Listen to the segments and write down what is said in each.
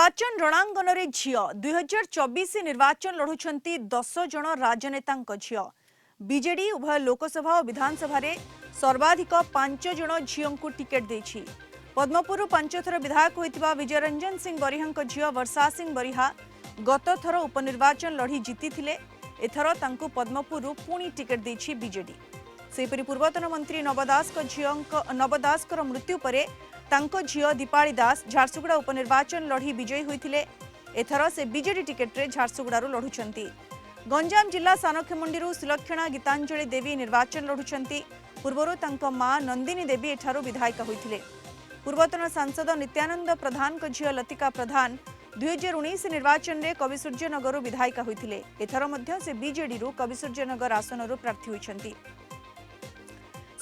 निर्वाचन रणांगन रे झियो 2024 निर्वाचन लढुछंती 10 जण राजनेतांक झियो। बीजेडी उभय लोकसभा और विधानसभा रे सर्वाधिक 5 जण झियोंकु टिकेट देछि। पद्मपुर 5 थर विधायक होइतिबा विजयरंजन सिंह बरिहांक झियो वर्षा सिंह बरिहा गत थर उपनिर्वाचन लढी जीतिथिले। एथर तांकु पद्मपुर पुणी टिकेट देछि बीजेडी। सेपरि पूर्वतन मंत्री नवदासकर मृत्यु परे तांको झियो दीपाली दास झारसुगुड़ा उपनिर्वाचन लढ़ी विजयी होइथिले। एथर से बीजेडी टिकेट रे झारसुगुड़ारू लढुछंती। गंजाम जिला सानखेमुंडीरू सुलक्षणा गीतांजलि देवी निर्वाचन लढुछंती। पूर्वरु तांको मां नंदिनी देवी एठारू विधायिका होइथिले। पूर्वतन सांसद नित्यानंद प्रधान को झियो लतिका प्रधान 2019 निर्वाचन रे कविसूर्यनगर विधायिका होइथिले। एथर मध्य से बीजेडी रू कविसूर्यनगर आसनरू प्रार्थी होइछंती।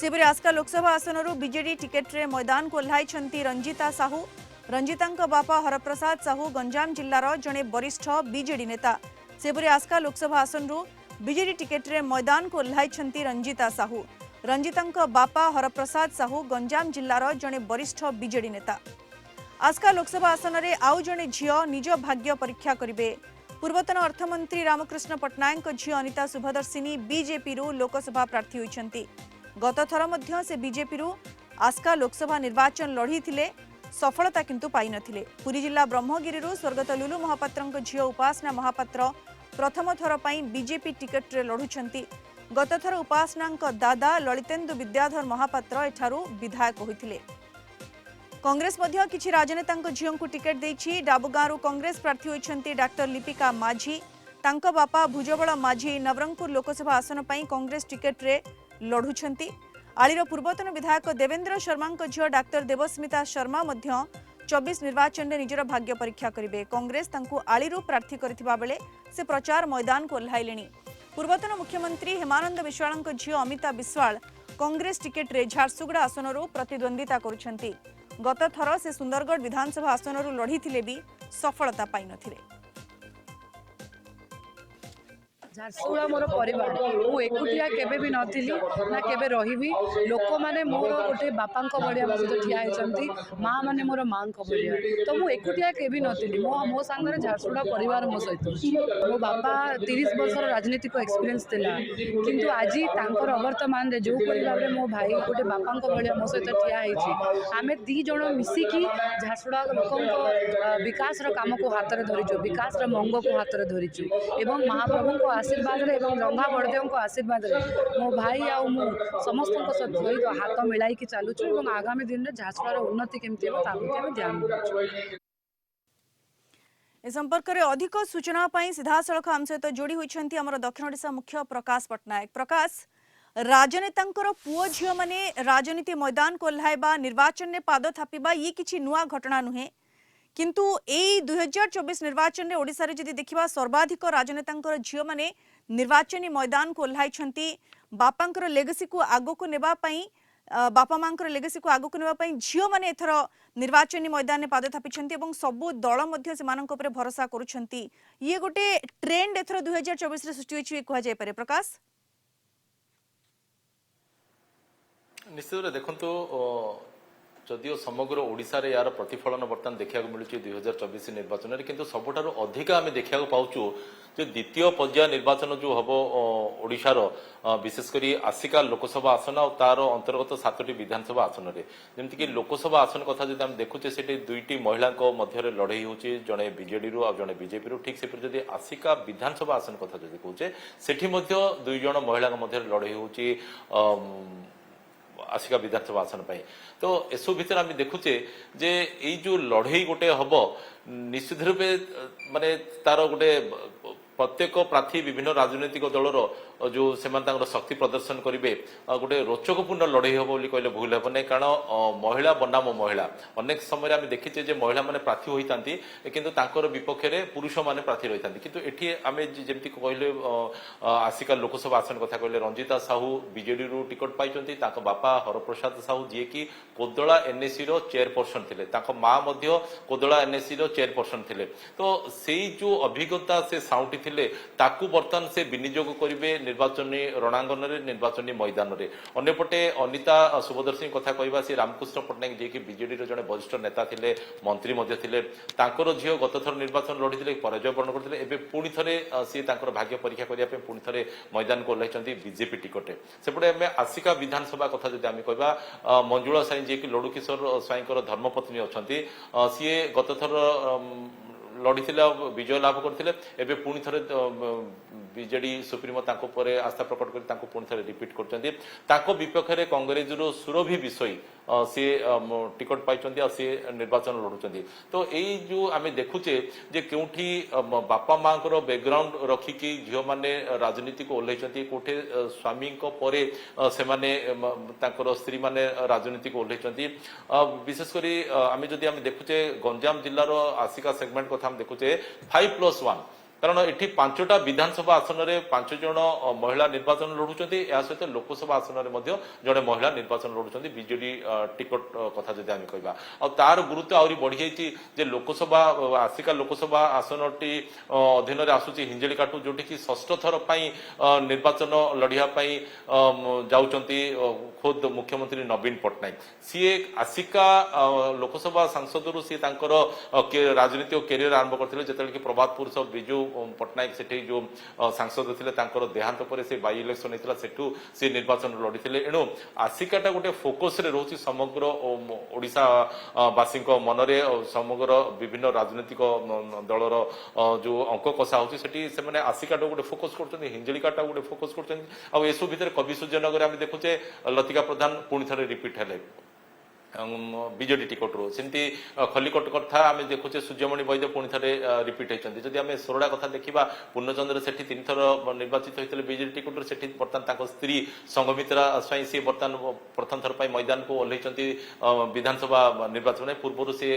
सेपरि आस्का लोकसभा आसनरू बीजेडी टिकेट रे मैदान को ओह्लाइछंती रंजिता साहू। रंजितांक बापा हरप्रसाद साहू गंजाम जिल्लार जणे वरिष्ठ बीजेडी नेता। सेपरि आस्का लोकसभा आसनरू बीजेडी टिकेट रे मैदान को ओह्लाइछंती रंजिता साहू। रंजितांक बापा हरप्रसाद साहू गंजाम जिल्लार जणे वरिष्ठ बीजेडी नेता। आस्का लोकसभा आसन रे आउ जणे झियो निज भाग्य परीक्षा करिवे। पूर्वतन अर्थमंत्री रामकृष्ण पट्टनायक झियो अनिता शुभदर्शिनी बीजेपी रू लोकसभा प्रार्थी होइछंती। गत थर मध्य से बीजेपी रू आस्का लोकसभा निर्वाचन लढ़ी थिले, सफलता किंतु पाई नथिले। पुरी जिला ब्रह्मगिरी स्वर्गत लुलु महापात्रंक झियो उपासना महापात्र प्रथम थर पई बीजेपी टिकेट रे लढुछंती। गत थर उपासनांक दादा ललितेन्दु विद्याधर महापात्र एठारू विधायक होइथिले। कांग्रेस मध्य किछि राजनेतांक झियोंकु टिकेट देछि। डाबुगांरू कांग्रेस प्रार्थी होइछंती डाक्टर लिपिका माझी। तांको बापा भुजबल माझी नवरंगपुर लोकसभा आसन पई कांग्रेस टिकेट रे लढुछंती। आलीर पूर्वतन विधायक देवेंद्र शर्मा झियो डाक्टर देवस्मिता शर्मा मध्य 24 निर्वाचन में निजर भाग्य परीक्षा करिवे। कांग्रेस तांकु आलीरू प्रार्थी करथिबा बेले से प्रचार मैदान को ओह्लाइलेनी। पूर्वतन मुख्यमंत्री हेमानंद बिश्वालंक झियो अमिता बिश्वाल कांग्रेस टिकेट रे झारसुगुड़ा आसनरू प्रतिद्वंदिता करुछंती। गत थर से सुंदरगढ़ विधानसभा आसनरू लढीथिले भी सफलता पाई नथिले। झारसुगुड़ा मोर परिवार मु एकुटिया केबे भी नथिली ना केबे रहिबी। लोक माने मोर गोटे बापा भाया मो सहित ठिया होती, माँ माने मोर माँ भाया। तो मु एकुटिया केबे नथिली, मो सांगरे झारसुगुड़ा परिवार मो सहित। मो बापा 30 वर्षर राजनीतिक एक्सपीरियंस थिला, किंतु आज तांकर अवर्तमान रे जो परिवार मो भाई गोटे बापा भाया मो सहित ठिया होइछि। आमे दी जण मिसिकी झारसुगुड़ा लोकंक विकास रो काम को हाथ रे धरिछु, विकास रो मंग को हाथ रे धरिछु एवं महाप्रभु को आशीर्वाद रे एवं रंगा बड़देव को आशीर्वाद रे मो भाई आ मु समस्त सहित हाथ मिलाई की चलुछु एवं आगामी दिन में झारसुगुड़ा उन्नति केमती हो ताकि ध्यान देछु। ए संपर्क में अधिक सूचना सीधा सड़क आम सहित जोड़ी होती आम दक्षिण ओडिशा मुख्य प्रकाश पट्टनायक। प्रकाश, राजनेतांकर पुओ झियो माने राजनीति मैदान को ओह्लाइबा निर्वाचन में पाद थापिबा ये किछि नुआ घटना नुहे, किंतु एई 2024 निर्वाचन में ओडिशा रे जदि देखिबा सर्वाधिक राजनेतांकर झियो माने निर्वाचनी मैदान को ओह्लाइछंती। बापांकर लेगेसी को आगो को नेबा पई बापा मांकर लेगेसी को आगो को नेबा पई झियो माने एथर निर्वाचनी मैदान में पाद थापिछंती एवं सबु दल मध्य सेमानक उपरे भरोसा करूछंती। ये गोटे ट्रेंड एथर 2024 रे सृष्टि होइछि कहा जाय पारे। प्रकाश, निश्चित देखो जदिओ समग्र ओडिशा रे यार प्रतिफलन बर्तमान देखा मिलूँ 2024 निर्वाचन में, किंतु सबुठार अधिक आम देखा पाचु जो द्वितीय पर्याय निर्वाचन जो हम ओडिशार विशेषकर आसिका लोकसभा आसन और तार अंतर्गत 7टी विधानसभा आसन में जमीक लोकसभा आसन कथा जो देखुचे से दुईटी महिला मध्य लड़ई हो जड़े बीजेडी रू जड़े बीजेपी रू। ठीक से जब आसिका विधानसभा आसन कथा जो कहे से दुई जन महिला मध्य लड़ई हो आसिका विधानसभा आसन पाई। तो एसबू भितर आम देखुचे जे ये जो लड़ई गोटे हम निश्चित रूपे माने तार गोटे प्रत्येक प्रार्थी विभिन्न राजनैतिक दलर जो शक्ति प्रदर्शन करेंगे गोटे रोचकपूर्ण लड़ई हम कहले भूल हे ना, कारण महिला बनाम महिला अनेक समय आम देखीचे जे महिला माने प्रार्थी होता किंतु विपक्ष में पुरुष माने प्रार्थी रही था। किंतु एठी आम जमी कहले आसिका लोकसभा आसन कथा कहले रंजिता साहू बीजेडी रू टिकट पाई, बापा हरप्रसाद साहू जी की कोदला एनएससी रो चेयरपर्सन थे, माँ कोदला एनएससी रो चेयरपर्सन थे। तो से जो अभिज्ञता से साउंटी କରୁଥିଲେ ତାକୁ ବର୍ତ୍ତମାନ ସେ ବିନିଯୋଗ କରିବେ ନିର୍ବାଚନୀ ରଣାଙ୍ଗନରେ ନିର୍ବାଚନୀ ମଇଦାନରେ। ଅନ୍ୟପଟେ ଅନିତା ସୁଭଦ୍ରସିଂ କଥା କହିବା ସେ ରାମକୃଷ୍ଣ ପଟ୍ଟନାୟକ ଯିଏକି ବିଜେଡିର ଜଣେ ବରିଷ୍ଠ ନେତା ଥିଲେ, ମନ୍ତ୍ରୀ ମଧ୍ୟ ଥିଲେ, ତାଙ୍କର ଝିଅ ଗତଥର ନିର୍ବାଚନ ଲଢିଥିଲେ, ପରାଜୟ ବରଣ କରିଥିଲେ। ଏବେ ପୁଣି ଥରେ ସିଏ ତାଙ୍କର ଭାଗ୍ୟ ପରୀକ୍ଷା କରିବା ପାଇଁ ପୁଣି ଥରେ ମଇଦାନକୁ ଓହ୍ଲାଇଛନ୍ତି ବିଜେପି ଟିକଟରେ। ସେପଟେ ଆମେ ଆସିକା ବିଧାନସଭା କଥା ଯଦି ଆମେ କହିବା, ମଞ୍ଜୁଳା ସାଇଁ ଯିଏକି ଲଡୁକିଶୋର ସ୍ୱାଇଁଙ୍କର ଧର୍ମପତ୍ନୀ ଅଛନ୍ତି, ସିଏ ଗତଥର ଲଢିଥିଲେ ବିଜୟ ଲାଭ କରିଥିଲେ। ଏବେ ପୁଣି ଥରେ ବିଜେଡି ସୁପ୍ରିମୋ ତାଙ୍କ ଉପରେ ଆସ୍ଥା ପ୍ରକଟ କରି ତାଙ୍କୁ ପୁଣି ଥରେ ରିପିଟ୍ କରୁଛନ୍ତି। ତାଙ୍କ ବିପକ୍ଷରେ କଂଗ୍ରେସରୁ ସୁରଭି ବିଷୋଇ सी टिकट पाई सी निर्वाचन लड़ुंट। तो यही जो आम देखुचे जे क्योंठी बापा माँ बैकग्राउंड रखिकी झील मैंने राजनीति को ओह्लैंती कौटे स्वामी से स्त्री मैंने राजनीति को ओह्लैंती। विशेषकर आम जदि आम देखुचे गंजाम जिलार आसिका सेगमेंट कथा देखुचे 5+1 कारण ये 5टा विधानसभा आसन में 5 जन महिला निर्वाचन लड़ुंट। या सहित लोकसभा आसन में जड़े महिला निर्वाचन लड़ुंट बीजेडी टिकट कथा जब आम कह तार गुरुत्व आहरी बढ़ी जाइए। लोकसभा आसिका लोकसभा आसनटी अधीन आसूची हिंजलिकाटू जोटि कि 6ठ थर निर्वाचन लड़ाई जाऊँगी खुद मुख्यमंत्री नवीन पट्टनायक। सी आसिका लोकसभा सांसद सी राजनीति और कैरियर आरंभ करते जिते कि प्रभात पुरुष विजु पट्टनायक से जो सांसद थे देहांत पर से बाई इलेक्शन होता सेठू सी निर्वाचन लड़ी। एणु आसिकाटा गोटे फोकस रे रोची समग्र ओडिशावासी मनरे समग्र विभिन्न राजनीतिक दलर जो अंक कषा होती आसिकाटा गोटे फोकस कर हिंजलिकाटा गोटे फोकस कर। एसबू भितर कवि सूर्यनगर आम देखुचे लतिका प्रधान पुणी थे रिपीट है बीजेडी टिकट रू सेमती खलिकोट कथा आम देखुचे सूर्यमणि वैद्य पुणी थे रिपीट होती। जदि आम सोरडा कथा देखा पूर्णचंद्र सेठी 3 थर निर्वाचित होते बीजेडी टिकट से बर्तमान स्त्री संघमित्रा स्वाई सी बर्तमान प्रथम थर मैदान को ओह्लैंती विधानसभा निर्वाचन में। पूर्व से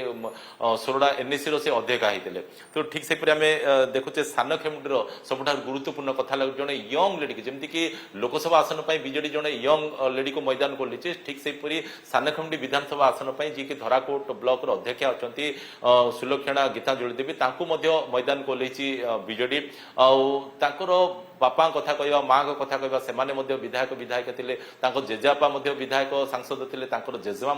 सोरडा एनएसी से अध्यक्ष होते। तो ठीक से आम देखुचे सानखेमुंडीर सबुठ गुरुत्वपूर्ण कथा जड़े यंग लेडी जमीक कि लोकसभा आसन पर बीजेडी जड़े यंग लेडी को मैदान को ओह्लैची। ठीक से सानखेमुंडी विधानसभा आसन पर जी कि धराकोट ब्लॉक अध्यक्ष अच्छा सुलक्षणा गीतांजलि देवी मैदान को ओह्लैची बीजेडी। बापा कथा कह माँ कथा कह से विधायक विधायक थे जेजेपा विधायक सांसद थे जेजेमा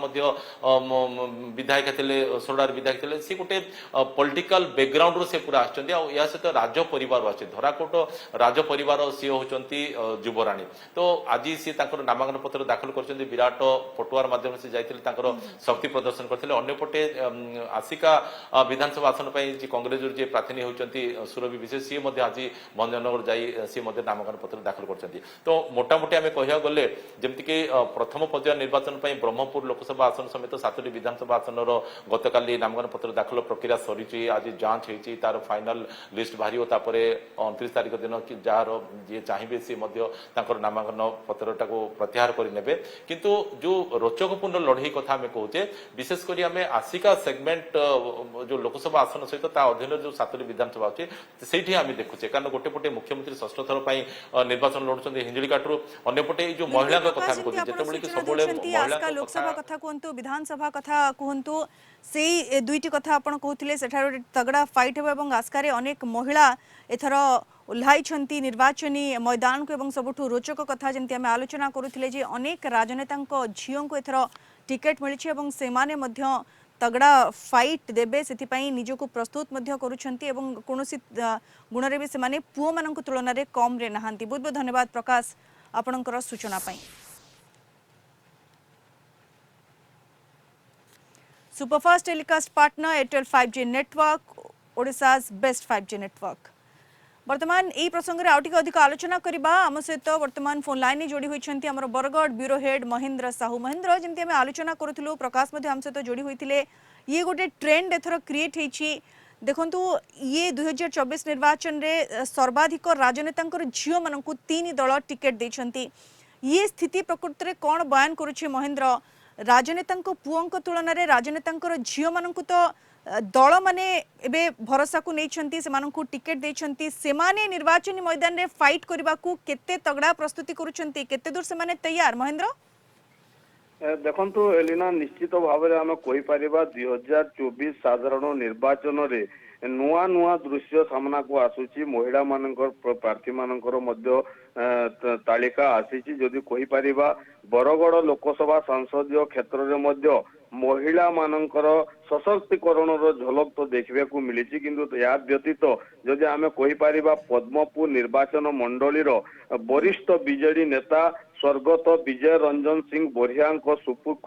विधायक थे सोरडार विधायक थे। सी गोटे पॉलिटिकल बैकग्राउंड से पूरा आया सहित राज परिवार आसे धराकोट राज परिवार सी होती युवराणी। तो आज सी नामांकन पत्र दाखल कर विराट पटुआर माध्यम से जाते शक्ति प्रदर्शन करते। अन्यपटे आसिका विधानसभा आसन पर कांग्रेस जी प्रार्थी होती सुरभि विशेष सी आज भंजनगर जाई सी नामांकन पत्र दाखल कर। तो मोटामोटी आम कह गले जमीक प्रथम पर्याय निर्वाचन पर ब्रह्मपुर लोकसभा आसन समेत 7टी विधानसभा आसन गतकाली नामांकन पत्र दाखल प्रक्रिया सरी आज जांच होती तार फाइनाल लिस्ट बाहर 29 तारीख दिन कि जार जी चाहिए सी नामांकन पत्रटा को प्रत्याहार करे। किंतु जो रोचकपूर्ण लड़ई कथा आम कहे विशेषकर आम आसिका सेगमेंट जो लोकसभा आसन सहित अधीन जो 7टी विधानसभा अच्छे से आम देखुचे कारण गोटे पटे मुख्यमंत्री 6ठ थर निर्वाचन लड़ुंट हिंजलिकाटू अंपटे जो महिला कथा कथा लोकसभा कथा कहतु विधानसभा कथा कहतु से दुईटी कथा आपन कहते सेठार तगड़ा फाइट हो आस्कारे अनेक महिला एथर ओह्लैंती निर्वाचनी मैदान को एवं सबुठु रोचक कथा जमी आम आलोचना करुले जे अनेक राजनेता झील को एथर टिकेट मिली सेमाने मध्य तगड़ा फाइट देबे से निजको प्रस्तुत कौन गुण रे भी से पुओ मान तुलन में कम रे नहांती। बहुत बहुत धन्यवाद प्रकाश आपणकर सूचना पाई। Superfast telecast partner Airtel 5G network Odisha's best 5G network. वर्तमान यही प्रसंग में आउटिक अधिक आलोचना करबा आम सहित वर्तमान फोन लाइन जोड़ी होती आम बरगढ़ ब्यूरो हेड महेंद्र साहू। महेंद्र जमी आम आलोचना करूँ प्रकाश आम सहित जोड़ी होते ये गोटे ट्रेंड एथर क्रिएट होती देखु ये 2024 निर्वाचन रे सर्वाधिक राजनेता झील मान 3 दल टिकेट देछंती। ये स्थिति प्रकृत में कौन बयान करुछे महेंद्र राजनेता पुओं तुलन में राजनेता झील मान तो दल माने एबे भरोसा को नहीं से टिकेट देछंती सेमाने निर्वाचन मैदान रे फाइट करबा को केते तगड़ा प्रस्तुति करुछंती केते दूर से माने तैयार महेंद्र? ଦେଖନ୍ତୁ ଏଲିନା, ନିଶ୍ଚିତ ଭାବରେ ଆମେ କହିପାରିବା 2024 ସାଧାରଣ ନିର୍ବାଚନରେ ନୂଆ ନୂଆ ଦୃଶ୍ୟ ସାମ୍ନାକୁ ଆସୁଛି। ମହିଳା ମାନଙ୍କର ପ୍ରାର୍ଥୀ ମାନଙ୍କର ମଧ୍ୟ ତାଲିକା ଆସିଛି। ଯଦି କହିପାରିବା ବରଗଡ଼ ଲୋକସଭା ସଂସଦୀୟ କ୍ଷେତ୍ରରେ ମଧ୍ୟ ମହିଳା ମାନଙ୍କର ସଶକ୍ତିକରଣର ଝଲକ ତ ଦେଖିବାକୁ ମିଳିଛି, କିନ୍ତୁ ଏହା ବ୍ୟତୀତ ଯଦି ଆମେ କହିପାରିବା ପଦ୍ମପୁର ନିର୍ବାଚନ ମଣ୍ଡଳୀର ବରିଷ୍ଠ ବିଜେଡି ନେତା ସ୍ୱର୍ଗତ ବିଜୟ ରଞ୍ଜନ ସିଂ ବରିହାଙ୍କ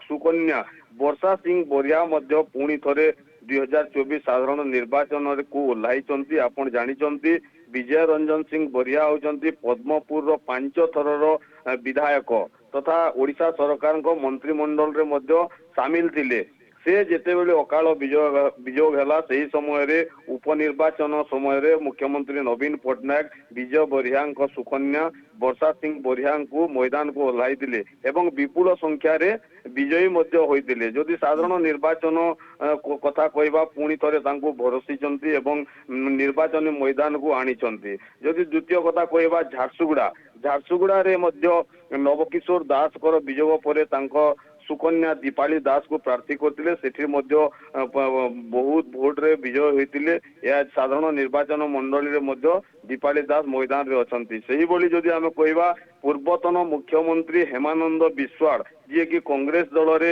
ସୁକନ୍ୟା ବର୍ଷା ସିଂ ବରିହା ମଧ୍ୟ ପୁଣି ଥରେ 2024 ସାଧାରଣ ନିର୍ବାଚନରେ କୁ ଓହ୍ଲାଇଛନ୍ତି। ଆପଣ ଜାଣିଛନ୍ତି ବିଜୟ ରଞ୍ଜନ ସିଂ ବରିହା ହେଉଛନ୍ତି ପଦ୍ମପୁରର 5 ଥରର ବିଧାୟକ ତଥା ଓଡ଼ିଶା ସରକାରଙ୍କ ମନ୍ତ୍ରିମଣ୍ଡଳରେ ମଧ୍ୟ ସାମିଲ ଥିଲେ। ସେ ଯେତେବେଳେ ଅକାଳ ବିଯୋଗ ହେଲା ସେହି ସମୟରେ ଉପନିର୍ବାଚନ ସମୟରେ ମୁଖ୍ୟମନ୍ତ୍ରୀ ନବୀନ ପଟ୍ଟନାୟକ ବିଜୟ ବରିହାଙ୍କ ସୁକନ୍ୟା ବର୍ଷା ସିଂ ବରିହାଙ୍କୁ ମଇଦାନକୁ ଓହ୍ଲାଇଥିଲେ ଏବଂ ବିପୁଳ ସଂଖ୍ୟାରେ ବିଜୟୀ ମଧ୍ୟ ହୋଇଥିଲେ। ଯଦି ସାଧାରଣ ନିର୍ବାଚନ କଥା କହିବା ପୁଣି ଥରେ ତାଙ୍କୁ ଭରସିଛନ୍ତି ଏବଂ ନିର୍ବାଚନୀ ମଇଦାନକୁ ଆଣିଛନ୍ତି। ଯଦି ଦ୍ୱିତୀୟ କଥା କହିବା ଝାରସୁଗୁଡାରେ ମଧ୍ୟ ନବକିଶୋର ଦାସଙ୍କର ବିଜୟ ପରେ ତାଙ୍କ ସୁକନ୍ୟା ଦୀପାଳି ଦାସକୁ ପ୍ରାର୍ଥୀ କରିଥିଲେ। ସେଠି ମଧ୍ୟ ବହୁତ ଭୋଟରେ ବିଜୟ ହୋଇଥିଲେ। ଏହା ସାଧାରଣ ନିର୍ବାଚନ ମଣ୍ଡଳୀରେ ମଧ୍ୟ ଦୀପାଳି ଦାସ ମଇଦାନରେ ଅଛନ୍ତି। ସେହିଭଳି ଯଦି ଆମେ କହିବା ପୂର୍ବତନ ମୁଖ୍ୟମନ୍ତ୍ରୀ ହେମାନନ୍ଦ ବିଶ୍ୱାଳ ଯିଏକି କଂଗ୍ରେସ ଦଳରେ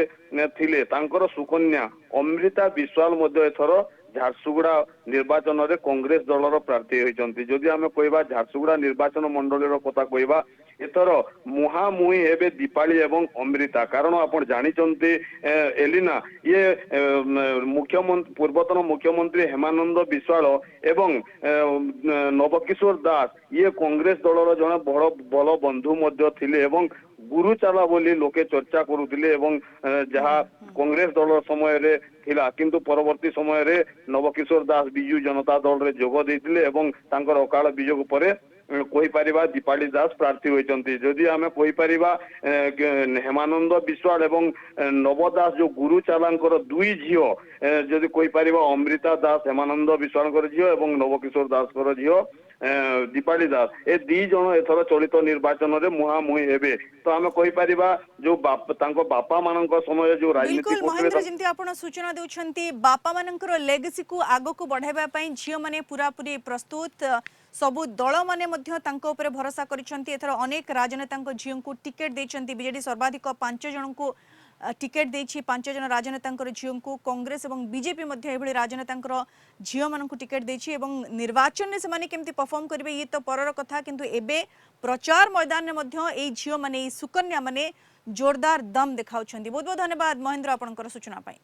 ଥିଲେ, ତାଙ୍କର ସୁକନ୍ୟା ଅମୃତା ବିଶ୍ୱାଳ ମଧ୍ୟ ଏଥର ଝାରସୁଗୁଡା ନିର୍ବାଚନରେ କଂଗ୍ରେସ ଦଳର ପ୍ରାର୍ଥୀ ହୋଇଛନ୍ତି। ଯଦି ଆମେ କହିବା ଝାରସୁଗୁଡା ନିର୍ବାଚନ ମଣ୍ଡଳୀର କଥା କହିବା ଏଥର ମୁହାଁମୁହିଁ ହେବେ ଦୀପାଳି ଏବଂ ଅମୃତା। କାରଣ ଆପଣ ଜାଣିଛନ୍ତି ଏଲିନା, ଇଏ ପୂର୍ବତନ ମୁଖ୍ୟମନ୍ତ୍ରୀ ହେମାନନ୍ଦ ବିଶ୍ୱାଳ ଏବଂ ନବକିଶୋର ଦାସ ଇଏ କଂଗ୍ରେସ ଦଳର ଜଣେ ଭଲ ବନ୍ଧୁ ମଧ୍ୟ ଥିଲେ ଏବଂ ଗୁରୁଚାଲା ବୋଲି ଲୋକେ ଚର୍ଚ୍ଚା କରୁଥିଲେ ଏବଂ ଯାହା କଂଗ୍ରେସ ଦଳ ସମୟରେ ଥିଲା, କିନ୍ତୁ ପରବର୍ତ୍ତୀ ସମୟରେ ନବକିଶୋର ଦାସ ବିଜୁ ଜନତା ଦଳରେ ଯୋଗ ଦେଇଥିଲେ ଏବଂ ତାଙ୍କର ଅକାଳ ବିଯୋଗ ପରେ କହିପାରିବା ଦୀପାଳି ଦାସ ପ୍ରାର୍ଥୀ ହୋଇଛନ୍ତି। ଯଦି ଆମେ କହିପାରିବା ହେମାନନ୍ଦ ବିଶ୍ୱାଳ ଏବଂ ନବ ଦାସ ଯୋଉ ଗୁରୁଚାଲାଙ୍କର ଦୁଇ ଝିଅ, ଯଦି କହିପାରିବା ଅମୃତା ଦାସ ହେମାନନ୍ଦ ବିଶ୍ୱାଳଙ୍କର ଝିଅ ଏବଂ ନବକିଶୋର ଦାସଙ୍କର ଝିଅ ଦୀପାଳି ଦାସ, ଏ ଦି ଜଣ ଏଥର ଚଳିତ ନିର୍ବାଚନରେ ମୁହାଁମୁହିଁ ହେବେ। ତ ଆମେ କହିପାରିବା ଯୋଉ ତାଙ୍କ ବାପା ମାନଙ୍କ ସମୟରେ ଯୋଉ ରାଜନୀତି बिल्कुल କରୁଥିଲେ महेंद्र जमती आपण सूचना देउछंती बापा मानकर लेगेसी को आगो को बढ़ाइबा पई झियो माने पूरा पूरी प्रस्तुत सबु दल माने मध्य तांको ऊपर भरोसा करिसंती। एथर अनेक राजनेतांको झियो को टिकेट देइछंती। बीजेडी सर्वाधिक 5 जन को टिकेट देइछि। 5 जन राजनेतांकर झियो को कांग्रेस एवं बीजेपी मध्य एभली राजनेतांकर झियो मानकु टिकेट देइछि एवं निर्वाचन ने से केमती परफॉर्म करिवे ये तो परर कथा, किंतु एबे प्रचार मैदान में मध्य ए झियो माने सुकन्या माने जोरदार दम देखाउछंती। बहुत बहुत धन्यवाद महेंद्र आपनकर सूचना पाई।